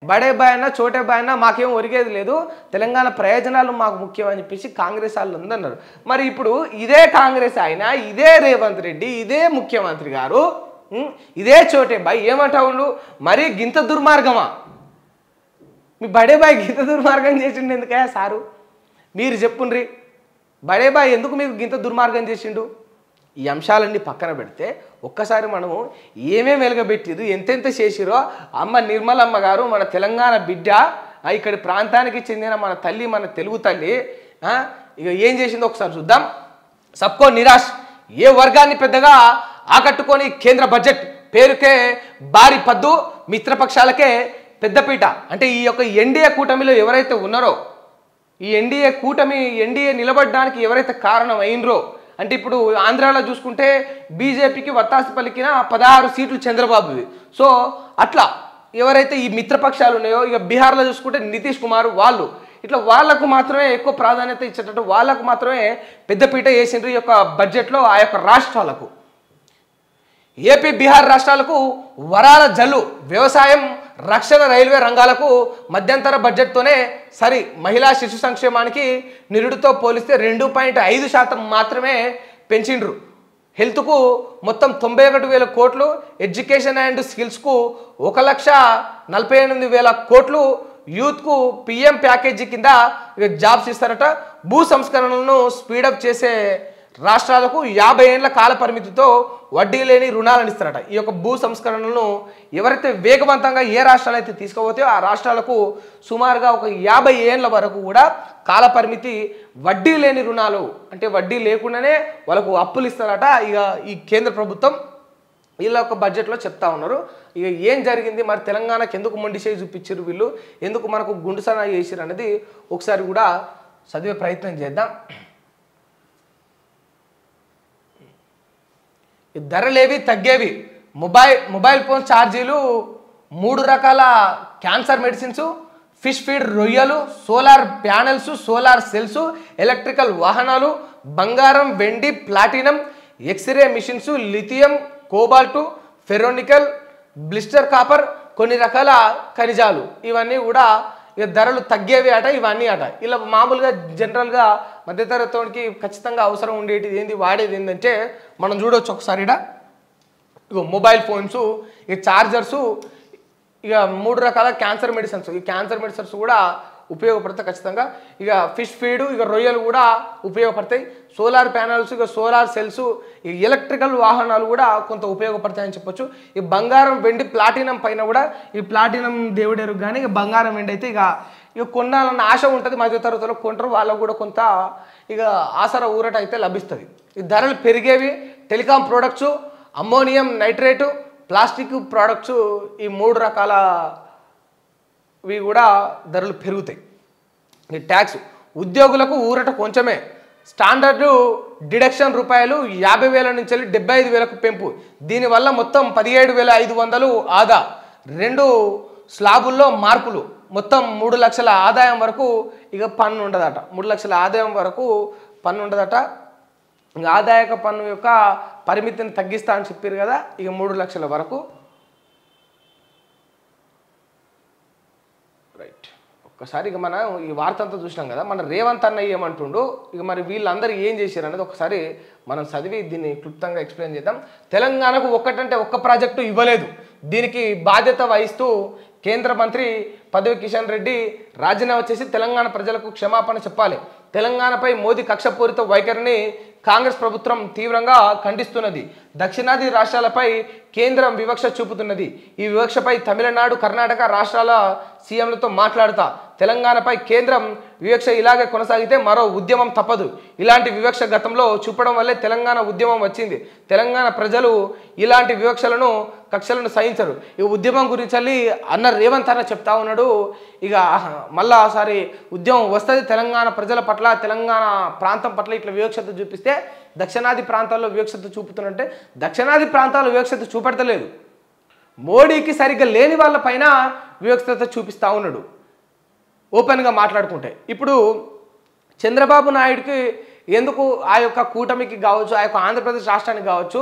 బడే బాయ్ అన్న చోటే బాయ్ అన్న మాకేం ఒరిగేది లేదు, తెలంగాణ ప్రయోజనాలు మాకు ముఖ్యం అని చెప్పేసి కాంగ్రెస్ వాళ్ళు ఉందన్నారు. మరి ఇప్పుడు ఇదే కాంగ్రెస్ ఆయన, ఇదే రేవంత్ రెడ్డి, ఇదే ముఖ్యమంత్రి గారు, ఇదే చోటే బాయ్ ఏమంటావు? మరి గింత దుర్మార్గమా? మీ బడే బాయ్ గింత దుర్మార్గం చేసిండు ఎందుకే సారు? మీరు చెప్పుండ్రి, బడే బాయ్ ఎందుకు మీకు గింత దుర్మార్గం చేసిండు? ఈ అంశాలన్నీ పక్కన పెడితే ఒక్కసారి మనము ఏమేమి వెలగబెట్టిరు, ఎంతెంత చేసిరో అమ్మ నిర్మలమ్మ గారు, మన తెలంగాణ బిడ్డ, ఇక్కడి ప్రాంతానికి చెందిన మన తల్లి, మన తెలుగు తల్లి ఇక ఏం చేసిందో ఒకసారి చూద్దాం. సబ్కో నిరాశ్, ఏ వర్గాన్ని పెద్దగా ఆకట్టుకొని కేంద్ర బడ్జెట్ పేరుకే భారీ పద్దు, మిత్రపక్షాలకే పెద్దపీట. అంటే ఈ యొక్క ఎన్డీఏ కూటమిలో ఎవరైతే ఉన్నారో, ఈ ఎన్డీఏ నిలబడడానికి ఎవరైతే కారణం అయినరో, అంటే ఇప్పుడు ఆంధ్రాలో చూసుకుంటే బీజేపీకి వత్తాసు పలికిన 16 సీట్లు చంద్రబాబువి. సో అట్లా ఎవరైతే ఈ మిత్రపక్షాలు ఉన్నాయో, ఇక బీహార్లో చూసుకుంటే నితీష్ కుమార్, వాళ్ళు ఇట్లా వాళ్లకు మాత్రమే ఎక్కువ ప్రాధాన్యత ఇచ్చేటట్టు వాళ్ళకు మాత్రమే పెద్దపీట వేసిండ్రు ఈ యొక్క బడ్జెట్లో ఆ యొక్క రాష్ట్రాలకు. ఏపీ బీహార్ రాష్ట్రాలకు వరాల జల్లు, వ్యవసాయం, రక్షణ, రైల్వే రంగాలకు మధ్యంతర బడ్జెట్తోనే సరి. మహిళా శిశు సంక్షేమానికి నిరుడుతో పోలిస్తే 2.5% మాత్రమే పెంచిండ్రు. హెల్త్కు మొత్తం 91,000 కోట్లు, ఎడ్యుకేషన్ అండ్ స్కిల్స్కు 1,48,000 కోట్లు, యూత్కు పిఎం ప్యాకేజీ కింద జాబ్స్ ఇస్తారట. భూ సంస్కరణలను స్పీడప్ చేసే రాష్ట్రాలకు 50 ఏళ్ల కాల పరిమితితో వడ్డీ లేని రుణాలను ఇస్తారట. ఈ యొక్క భూ సంస్కరణలను ఎవరైతే వేగవంతంగా ఏ రాష్ట్రాలు అయితే తీసుకోబోతాయో ఆ రాష్ట్రాలకు సుమారుగా ఒక 50 ఏళ్ల వరకు కూడా కాల పరిమితి, వడ్డీ లేని రుణాలు, అంటే వడ్డీ లేకుండానే వాళ్ళకు అప్పులు ఇస్తారట. ఇక ఈ కేంద్ర ప్రభుత్వం వీళ్ళ యొక్క బడ్జెట్లో చెప్తా ఉన్నారు. ఇక ఏం జరిగింది, మరి తెలంగాణకు ఎందుకు మొండి చేయి చూపించారు వీళ్ళు, ఎందుకు మనకు గుండుసనా చేసారు అనేది ఒకసారి కూడా చదివే ప్రయత్నం చేద్దాం. ధరలేవి తగ్గేవి, మొబైల్ ఫోన్ ఛార్జీలు, 3 రకాల క్యాన్సర్ మెడిసిన్స్, ఫిష్ ఫీడ్ రొయ్యలు, solar panels, solar cells, electrical వాహనాలు, బంగారం, వెండి, platinum, x-ray machines, lithium, cobalt, ferronickel, blister copper, కొన్ని రకాల ఖనిజాలు, ఇవన్నీ కూడా ఇక ధరలు తగ్గేవి అట. ఇవన్నీ అట. ఇలా మామూలుగా జనరల్గా మధ్యతరగతికి ఖచ్చితంగా అవసరం ఉండేది ఏంది, వాడేది ఏంటంటే మనం చూడవచ్చు ఒకసారి. ఇక మొబైల్ ఫోన్స్, ఇక ఛార్జర్సు, ఇక 3 రకాల క్యాన్సర్ మెడిసిన్స్, ఈ క్యాన్సర్ మెడిసిన్స్ కూడా ఉపయోగపడతాయి ఖచ్చితంగా. ఇక ఫిష్ ఫీడ్, ఇక రొయ్యలు కూడా ఉపయోగపడతాయి. సోలార్ ప్యానల్స్, ఇక సోలార్ సెల్స్, ఈ ఎలక్ట్రికల్ వాహనాలు కూడా కొంత ఉపయోగపడతాయని చెప్పొచ్చు. ఈ బంగారం, వెండి, ప్లాటినం పైన కూడా, ఈ ప్లాటినం దేవుడేరు కానీ ఇక బంగారం, వెండి అయితే ఇక కొనాలన్న ఆశ ఉంటుంది. మధ్యతరగతిలో కొంటారు, వాళ్ళకు కూడా కొంత ఇక ఆసరా ఊరట అయితే లభిస్తుంది. ఈ ధరలు పెరిగేవి telecom products, ammonium nitrate, plastic products, ఈ 3 రకాలవి కూడా ధరలు పెరుగుతాయి. ఈ ట్యాక్స్ ఉద్యోగులకు ఊరట కొంచెమే. స్టాండర్డ్ డిడక్షన్ రూపాయలు 50,000 నుంచి 75,000కు పెంపు. దీనివల్ల మొత్తం 17,500 ఆదా. 2 స్లాబుల్లో మార్పులు. మొత్తం 3 లక్షల ఆదాయం వరకు ఇక పన్ను ఉండదట. 3 లక్షల ఆదాయం వరకు పన్ను ఉండదట. ఇంకా ఆదాయక పన్ను యొక్క పరిమితిని తగ్గిస్తా అని చెప్పారు కదా, ఇక 3 లక్షల వరకు. రైట్. ఒక్కసారి ఇక మనం ఈ వార్త అంతా చూసినాం కదా, మన రేవంత్ అన్న ఏమంటుండు, ఇక మరి వీళ్ళందరూ ఏం చేశారు అనేది ఒకసారి మనం చదివి దీన్ని క్లుప్తంగా ఎక్స్ప్లెయిన్ చేద్దాం. తెలంగాణకు ఒక్క ప్రాజెక్టు ఇవ్వలేదు, దీనికి బాధ్యత వహిస్తూ కేంద్ర మంత్రి పదవి కిషన్ రెడ్డి రాజీనామా చేసి తెలంగాణ ప్రజలకు క్షమాపణ చెప్పాలి. తెలంగాణపై మోదీ కక్షపూరిత వైఖరిని కాంగ్రెస్ ప్రభుత్వం తీవ్రంగా ఖండిస్తున్నది. దక్షిణాది రాష్ట్రాలపై కేంద్రం వివక్ష చూపుతున్నది. ఈ వివక్షపై తమిళనాడు, కర్ణాటక రాష్ట్రాల సీఎంలతో మాట్లాడుతా. తెలంగాణపై కేంద్రం వివక్ష ఇలాగే కొనసాగితే మరో ఉద్యమం తప్పదు. ఇలాంటి వివక్ష గతంలో చూపడం వల్లే తెలంగాణ ఉద్యమం వచ్చింది. తెలంగాణ ప్రజలు ఇలాంటి వివక్షలను, కక్షలను సహించరు. ఈ ఉద్యమం గురించి అన్న రేవంత్ అన్న చెప్తా ఉన్నాడు. ఇక మళ్ళా ఒకసారి ఉద్యమం వస్తుంది. తెలంగాణ ప్రజల పట్ల, తెలంగాణ ప్రాంతం పట్ల ఇట్లా వివక్షత చూపిస్తే దక్షిణాది ప్రాంతాల్లో వివక్షత చూపుతున్నట్టే, దక్షిణాది ప్రాంతాల్లో వివక్షత చూపెడతలేదు. మోడీకి సరిగ్గా లేని వాళ్ళ పైన వివక్షత చూపిస్తూ ఉన్నాడు ఓపెన్గా మాట్లాడుకుంటే. ఇప్పుడు చంద్రబాబు నాయుడుకి ఎందుకు ఆ యొక్క కూటమికి కావచ్చు, ఆ యొక్క ఆంధ్రప్రదేశ్ రాష్ట్రానికి కావచ్చు,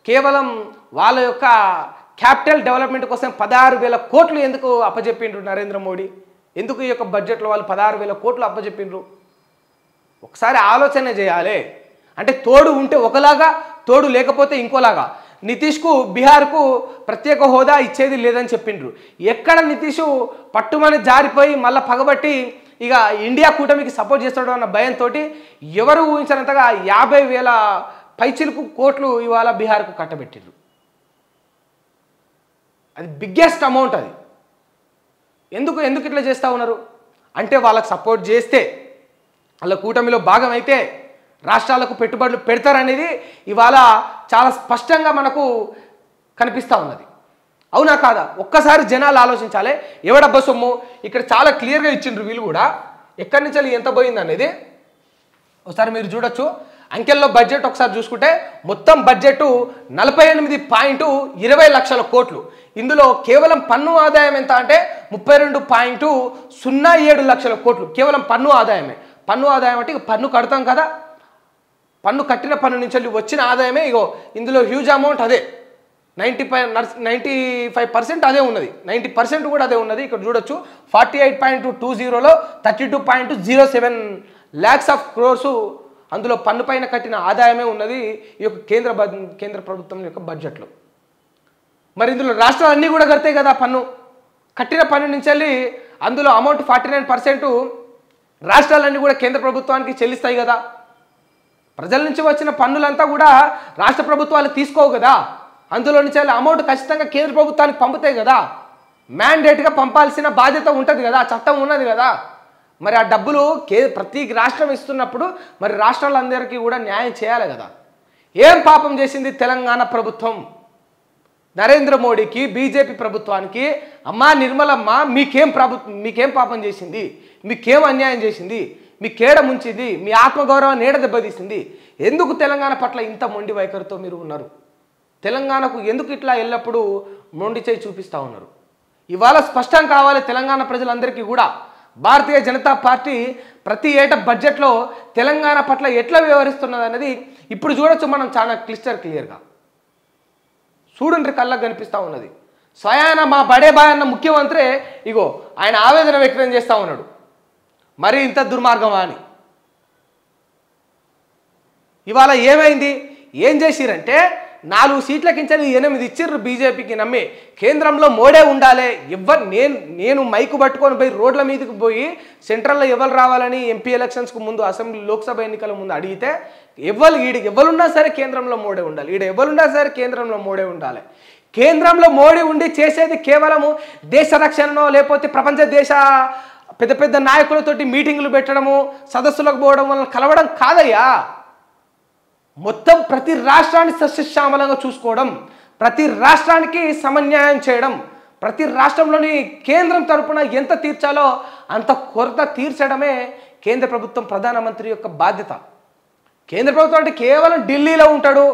కేవలం వాళ్ళ యొక్క క్యాపిటల్ డెవలప్మెంట్ కోసం 16,000 కోట్లు ఎందుకు అప్పచెప్పిండ్రు నరేంద్ర మోడీ? ఎందుకు ఈ యొక్క బడ్జెట్లో వాళ్ళు 16,000 కోట్లు అప్పచెప్పిండ్రు? ఒకసారి ఆలోచన చేయాలి. అంటే తోడు ఉంటే ఒకలాగా, తోడు లేకపోతే ఇంకోలాగా. నితీష్కు బీహార్కు ప్రత్యేక హోదా ఇచ్చేది లేదని చెప్పిండ్రు. ఎక్కడ నితీష్ పట్టుమని జారిపోయి మళ్ళీ పగబట్టి ఇక ఇండియా కూటమికి సపోర్ట్ చేస్తాడు అన్న భయంతో ఎవరు ఊహించినంతగా 50,000 పైచిలకు కోట్లు ఇవాళ బీహార్కు కట్టబెట్టిండ్రు. అది బిగ్గెస్ట్ అమౌంట్. అది ఎందుకు ఇట్లా చేస్తూ ఉన్నారు అంటే వాళ్ళకి సపోర్ట్ చేస్తే, వాళ్ళ కూటమిలో భాగం అయితే రాష్ట్రాలకు పెట్టుబడులు పెడతారనేది ఇవాళ చాలా స్పష్టంగా మనకు కనిపిస్తూ ఉన్నది. అవునా కాదా? ఒక్కసారి జనాలు ఆలోచించాలి. ఎవడబ్బా సొమ్ము ఇక్కడ చాలా క్లియర్గా ఇచ్చిండ్రు వీళ్ళు కూడా, ఎక్కడి నుంచి ఎంత పోయింది అనేది ఒకసారి మీరు చూడొచ్చు. అంకెల్లో బడ్జెట్ ఒకసారి చూసుకుంటే మొత్తం బడ్జెట్ 48.20 లక్షల కోట్లు. ఇందులో కేవలం పన్ను ఆదాయం ఎంత అంటే 32.07 లక్షల కోట్లు కేవలం పన్ను ఆదాయమే. పన్ను ఆదాయం అంటే ఇక పన్ను కడతాం కదా, పన్ను కట్టిన పన్ను నుంచి వచ్చిన ఆదాయమే. ఇగో ఇందులో హ్యూజ్ అమౌంట్ అదే 95% అదే ఉన్నది, 90% కూడా అదే ఉన్నది. ఇక్కడ చూడొచ్చు 48.20లో 32.07 lakhs of crores అందులో పన్ను పైన కట్టిన ఆదాయమే ఉన్నది ఈ యొక్క కేంద్ర ప్రభుత్వం యొక్క బడ్జెట్లో. మరి ఇందులో రాష్ట్రాలన్నీ కూడా కడతాయి కదా పన్ను. కట్టిన పన్ను నుంచి వెళ్ళి అందులో అమౌంట్ 49% రాష్ట్రాలన్నీ కూడా కేంద్ర ప్రభుత్వానికి చెల్లిస్తాయి కదా. ప్రజల నుంచి వచ్చిన పన్నులంతా కూడా రాష్ట్ర ప్రభుత్వాలు తీసుకోవు కదా, అందులో నుంచి అమౌంట్ ఖచ్చితంగా కేంద్ర ప్రభుత్వానికి పంపుతాయి కదా. మ్యాండేట్గా పంపాల్సిన బాధ్యత ఉంటుంది కదా, చట్టం ఉన్నది కదా. మరి ఆ డబ్బులు ప్రతి రాష్ట్రం ఇస్తున్నప్పుడు మరి రాష్ట్రాలందరికీ కూడా న్యాయం చేయాలి కదా. ఏం పాపం చేసింది తెలంగాణ ప్రభుత్వం? నరేంద్ర మోడీకి, బీజేపీ ప్రభుత్వానికి, అమ్మా నిర్మలమ్మ మీకేం పాపం చేసింది? మీకేం అన్యాయం చేసింది? మీ కేడ ముంచింది? మీ ఆత్మగౌరవాన్ని ఏడ దెబ్బతీసింది? ఎందుకు తెలంగాణ పట్ల ఇంత మొండి వైఖరితో మీరు ఉన్నారు? తెలంగాణకు ఎందుకు ఇట్లా ఎల్లప్పుడూ మొండి చేయి చూపిస్తూ ఉన్నారు? ఇవాళ స్పష్టం కావాలి తెలంగాణ ప్రజలందరికీ కూడా. భారతీయ జనతా పార్టీ ప్రతి ఏటా బడ్జెట్లో తెలంగాణ పట్ల ఎట్లా వ్యవహరిస్తున్నది అనేది ఇప్పుడు చూడొచ్చు మనం చాలా క్లియర్గా. చూడండి, కళ్ళకు కనిపిస్తూ ఉన్నది. స్వయాన మా బడే బాయ్ అన్న ముఖ్యమంత్రి ఇగో ఆయన ఆవేదన వ్యక్తం చేస్తూ ఉన్నాడు, మరి ఇంత దుర్మార్గమా అని. ఇవాళ ఏమైంది? ఏం చేసిరంటే 4 సీట్ల కించి 8 ఇచ్చిర్రు బీజేపీకి నమ్మి. కేంద్రంలో మోడే ఉండాలి. నేను మైకు పట్టుకొని పోయి రోడ్ల మీదకి పోయి సెంట్రల్లో ఎవరు రావాలని ఎంపీ ఎలక్షన్స్కు ముందు, అసెంబ్లీ లోక్సభ ఎన్నికల ముందు అడిగితే ఎవరున్నా సరే కేంద్రంలో మోడే ఉండాలి, ఎవరున్నా సరే కేంద్రంలో మోడే ఉండాలి. కేంద్రంలో మోడీ ఉండి చేసేది కేవలము దేశ రక్షణనో లేకపోతే ప్రపంచ దేశ పెద్ద పెద్ద నాయకులతోటి మీటింగులు పెట్టడము, సదస్సులకు పోవడం వల్ల కలవడం కాదయ్యా. మొత్తం ప్రతి రాష్ట్రాన్ని సస్యశ్యామలంగా చూసుకోవడం, ప్రతి రాష్ట్రానికి సమన్యాయం చేయడం, ప్రతి రాష్ట్రంలోని కేంద్రం తరపున ఎంత తీర్చాలో అంత కొరత తీర్చడమే కేంద్ర ప్రభుత్వం ప్రధానమంత్రి యొక్క బాధ్యత. కేంద్ర ప్రభుత్వం అంటే కేవలం ఢిల్లీలో ఉంటాడు,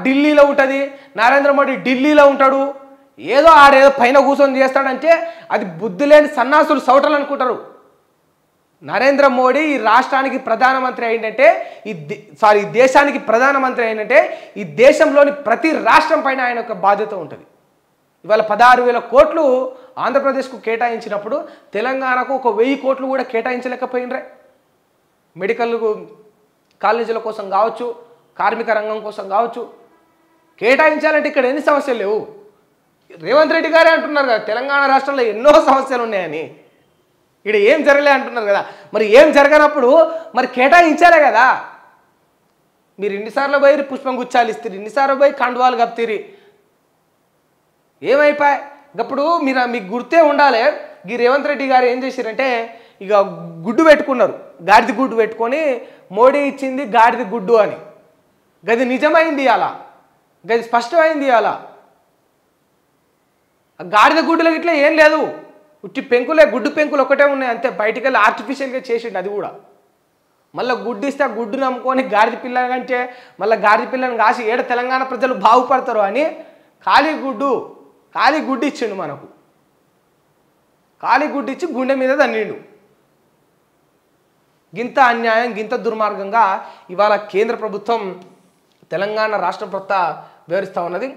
ఢిల్లీలో ఉంటుంది, నరేంద్ర మోడీ ఢిల్లీలో ఉంటాడు, ఏదో ఆడేదో పైన కూర్చొని చేస్తాడంటే అది బుద్ధి లేని సన్నాసులు సౌటలు అనుకుంటారు. నరేంద్ర మోడీ ఈ రాష్ట్రానికి ప్రధానమంత్రి అయిందంటే ఈ దేశానికి ప్రధానమంత్రి అయినంటే ఈ దేశంలోని ప్రతి రాష్ట్రం పైన ఆయన యొక్క బాధ్యత ఉంటుంది. ఇవాళ 16,000 కోట్లు ఆంధ్రప్రదేశ్కు కేటాయించినప్పుడు తెలంగాణకు 1,000 కోట్లు కూడా కేటాయించలేకపోయినరే. మెడికల్ కాలేజీల కోసం కావచ్చు, కార్మిక రంగం కోసం కావచ్చు, కేటాయించాలంటే ఇక్కడ ఎన్ని సమస్యలు లేవు. రేవంత్ రెడ్డి గారే అంటున్నారు కదా తెలంగాణ రాష్ట్రంలో ఎన్నో సమస్యలు ఉన్నాయని. ఇక్కడ ఏం జరగలే అంటున్నారు కదా. మరి ఏం జరగనప్పుడు మరి కేటాయించాలే కదా. మీరు ఇన్నిసార్లు పోయి పుష్పం గుచ్చాలు ఇస్తారు, ఇన్నిసార్లు పోయి కండువాలు కప్తిరి, ఏమైపోయి అప్పుడు మీకు గుర్తే ఉండాలి. ఈ రేవంత్ రెడ్డి గారు ఏం చేశారంటే ఇక గుడ్డు పెట్టుకున్నారు, గాడిద గుడ్డు పెట్టుకొని మోడీ ఇచ్చింది గాడిద గుడ్డు అని. గది నిజమైంది అలా, గది స్పష్టమైంది అలా. గాడిద గుడ్డులకు ఇట్లా ఏం లేదు, ఉట్టి పెంకులే, గుడ్డు పెంకులు ఒకటే ఉన్నాయి అంతే. బయటికి వెళ్ళి ఆర్టిఫిషియల్గా చేసిండు అది కూడా. మళ్ళీ గుడ్డు ఇస్తే ఆ గుడ్డు నమ్ముకొని గాడిద పిల్లని కంటే మళ్ళీ గాడిద పిల్లని కాసి ఏడ తెలంగాణ ప్రజలు బాగుపడతారు అని ఖాళీ గుడ్డు ఇచ్చిండు మనకు. ఖాళీ గుడ్డు ఇచ్చి గుండె మీద దన్నిండు. గింత అన్యాయం, గింత దుర్మార్గంగా ఇవాళ కేంద్ర ప్రభుత్వం తెలంగాణ రాష్ట్ర ప్రభుత్వం వ్యవహరిస్తూ ఉన్నది.